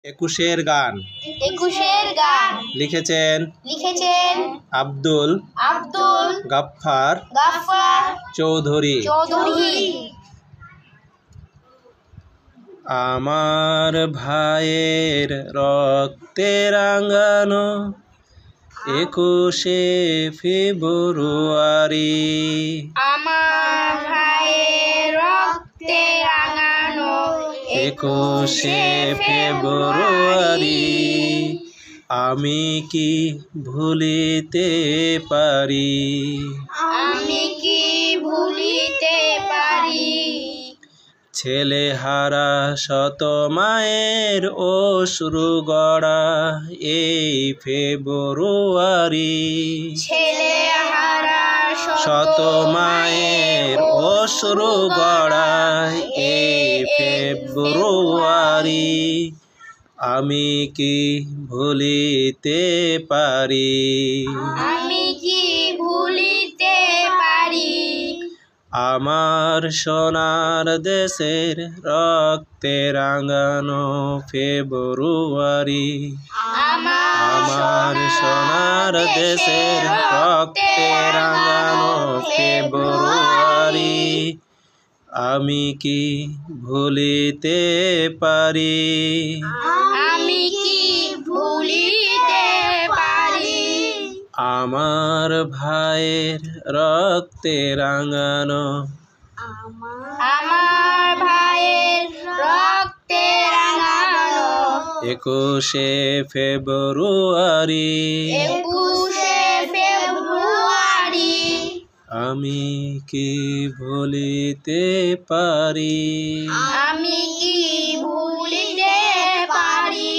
একুশের গান লিখেছেন আব্দুল গাফফার চৌধুরী। আমার ভাইয়ের রক্তে রাঙানো 21শে ফেব্রুয়ারি, আমার ভাইয়ের রক্তে রাঙানো 21শে ফেব্রুয়ারি, আমি কি ভুলিতে পারি, আমি কি ভুলিতে পারি। ছেলেহারা শত মায়ের অশ্রু গড়া এই ফেব্রুয়ারি, ছেলেহারা শত মায়ের অশ্রু গড়া এই ফেব্রুয়ারি, আমি কি ভুলিতে পারি, আমি কি ভুলিতে পারি। আমার সোনার দেশের রক্তে রাঙানো ফেব্রুয়ারি, আমার সোনার দেশের রক্তে রাঙানো ফেব্রুয়ারি, আমি কি ভুলিতে পারি, আমি কি ভুলিতে পারি। আমার ভাইয়ের রক্তে রাঙানো, আমার ভাইয়ের রক্তে রাঙানো 21শে ফেব্রুয়ারি, 21শে ফেব্রুয়ারি, আমি কি ভুলিতে পারি, আমি কি ভুলিতে পারি।